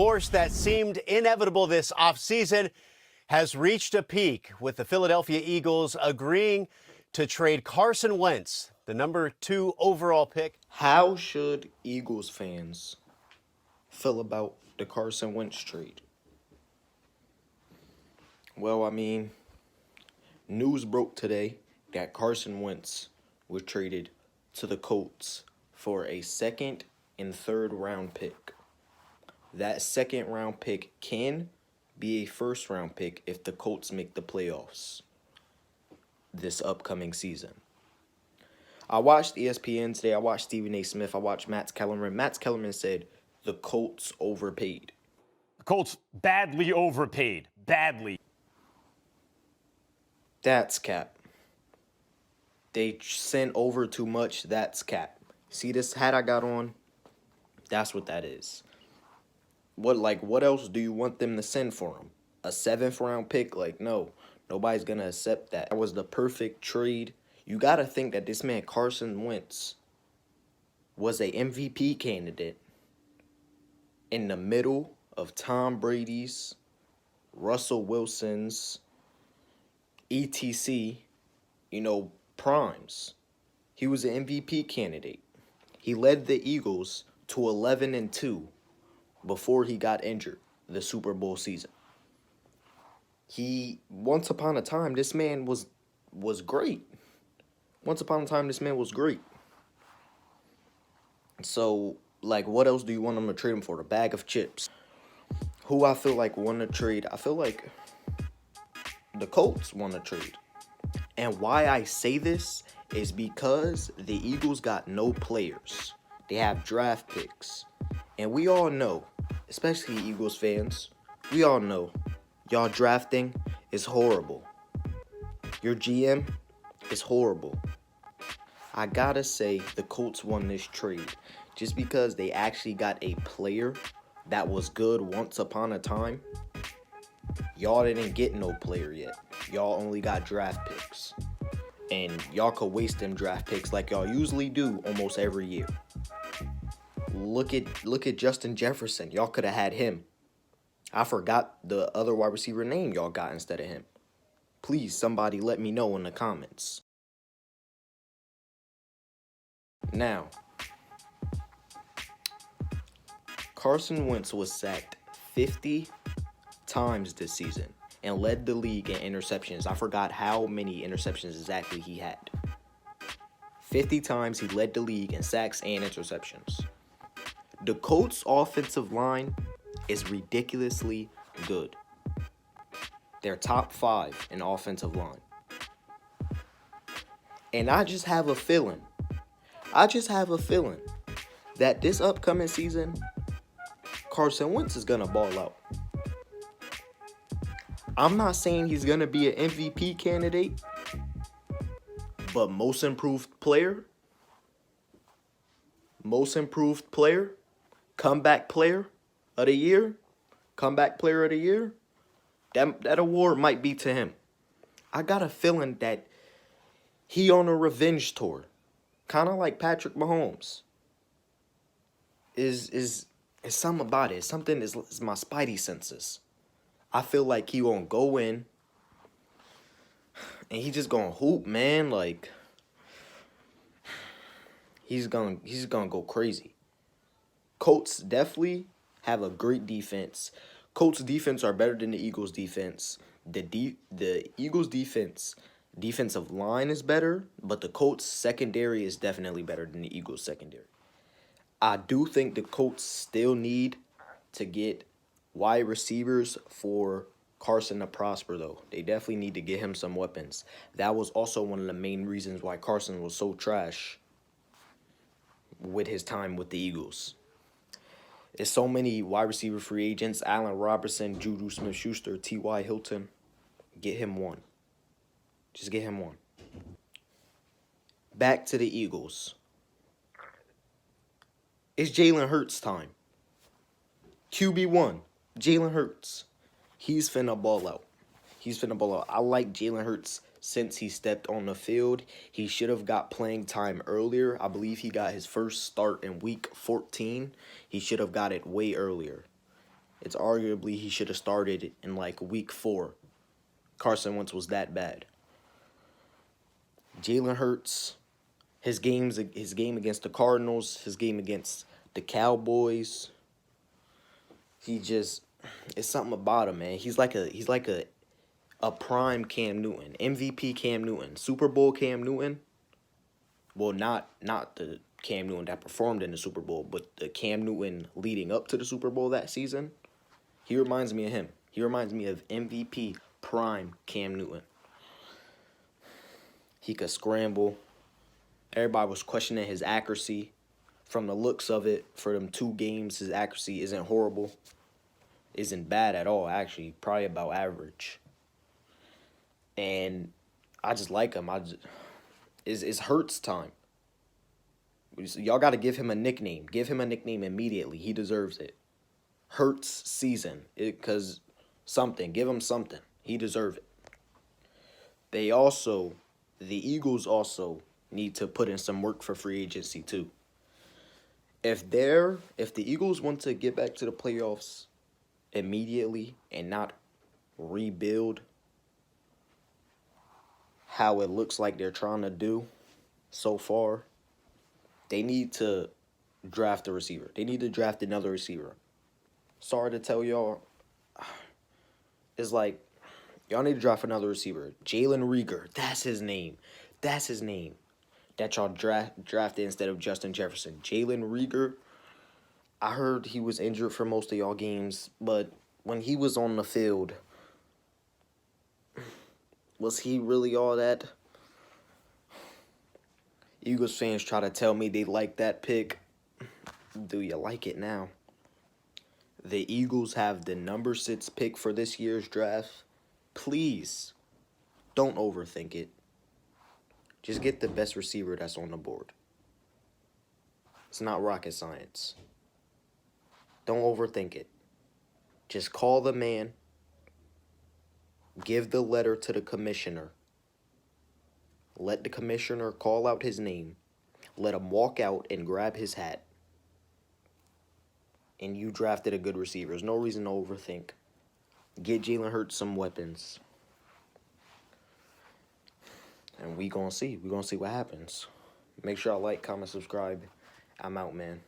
Force that seemed inevitable this offseason has reached a peak, with the Philadelphia Eagles agreeing to trade Carson Wentz, the #2 overall pick. How should Eagles fans feel about the Carson Wentz trade? Well, I mean, news broke today that Carson Wentz was traded to the Colts for a second and third round pick. That second round pick can be a first round pick if the Colts make the playoffs this upcoming season. I watched ESPN today. I watched Stephen A. Smith. I watched Matt Kellerman. Matt Kellerman said the Colts overpaid. The Colts badly overpaid. Badly. That's cap. They sent over too much. That's cap. See this hat I got on? That's what that is. What else do you want them to send for him? A 7th round pick? No. Nobody's going to accept that. That was the perfect trade. You got to think that this man, Carson Wentz, was a MVP candidate in the middle of Tom Brady's, Russell Wilson's, etc., primes. He was an MVP candidate. He led the Eagles to 11-2 before he got injured the Super Bowl season. Once upon a time, this man was great. Once upon a time, this man was great. So, what else do you want him to trade him for? A bag of chips. Who I feel like want to trade? I feel like the Colts want to trade. And why I say this is because the Eagles got no players. They have draft picks. And we all know, especially Eagles fans, we all know y'all drafting is horrible. Your GM is horrible. I gotta say the Colts won this trade just because they actually got a player that was good once upon a time. Y'all didn't get no player yet. Y'all only got draft picks. And y'all could waste them draft picks like y'all usually do almost every year. Look at Justin Jefferson. Y'all could have had him. I forgot the other wide receiver name y'all got instead of him. Please, somebody let me know in the comments. Now, Carson Wentz was sacked 50 times this season and led the league in interceptions. I forgot how many interceptions exactly he had. 50 times he led the league in sacks and interceptions. The Colts' offensive line is ridiculously good. They're top 5 in offensive line. And I just have a feeling that this upcoming season, Carson Wentz is going to ball out. I'm not saying he's going to be an MVP candidate, but most improved player, comeback player of the year, that award might be to him. I got a feeling that he on a revenge tour, kind of like Patrick Mahomes. Is something about it. Something is my spidey senses. I feel like he gonna go in and he just gonna hoop, man. He's gonna go crazy. Colts definitely have a great defense. Colts defense are better than the Eagles defense. The Eagles defensive line is better, but the Colts secondary is definitely better than the Eagles secondary. I do think the Colts still need to get wide receivers for Carson to prosper, though. They definitely need to get him some weapons. That was also one of the main reasons why Carson was so trash with his time with the Eagles. There's so many wide receiver free agents: Allen Robinson, Juju Smith-Schuster, T.Y. Hilton. Get him one. Just get him one. Back to the Eagles. It's Jalen Hurts time. QB1, Jalen Hurts. He's finna ball out. I like Jalen Hurts since he stepped on the field. He should have got playing time earlier. I believe he got his first start in week 14. He should have got it way earlier. It's arguably he should have started in like week 4. Carson Wentz was that bad. Jalen Hurts, his game against the Cardinals, his game against the Cowboys, it's something about him, man. He's like a prime Cam Newton, MVP Cam Newton, Super Bowl Cam Newton. Well, not the Cam Newton that performed in the Super Bowl, but the Cam Newton leading up to the Super Bowl that season. He reminds me of him. He reminds me of MVP prime Cam Newton. He could scramble. Everybody was questioning his accuracy. From the looks of it, for them 2 games, his accuracy isn't horrible. Isn't bad at all, actually. Probably about average. And I just like him. It's Hurts time. Y'all got to give him a nickname. Give him a nickname immediately. He deserves it. Hurts season. Because something. Give him something. He deserves it. The Eagles also need to put in some work for free agency too. If the Eagles want to get back to the playoffs immediately and not rebuild how it looks like they're trying to do so far, they need to draft a receiver. They need to draft another receiver. Sorry to tell y'all, it's like, y'all need to draft another receiver. Jalen Reagor, that's his name. That y'all drafted instead of Justin Jefferson. Jalen Reagor, I heard he was injured for most of y'all games, but when he was on the field, was he really all that? Eagles fans try to tell me they like that pick. Do you like it now? The Eagles have the number 6 pick for this year's draft. Please, don't overthink it. Just get the best receiver that's on the board. It's not rocket science. Don't overthink it. Just call the man. Give the letter to the commissioner. Let the commissioner call out his name. Let him walk out and grab his hat. And you drafted a good receiver. There's no reason to overthink. Get Jalen Hurts some weapons. And we gonna see. We gonna see what happens. Make sure y'all like, comment, subscribe. I'm out, man.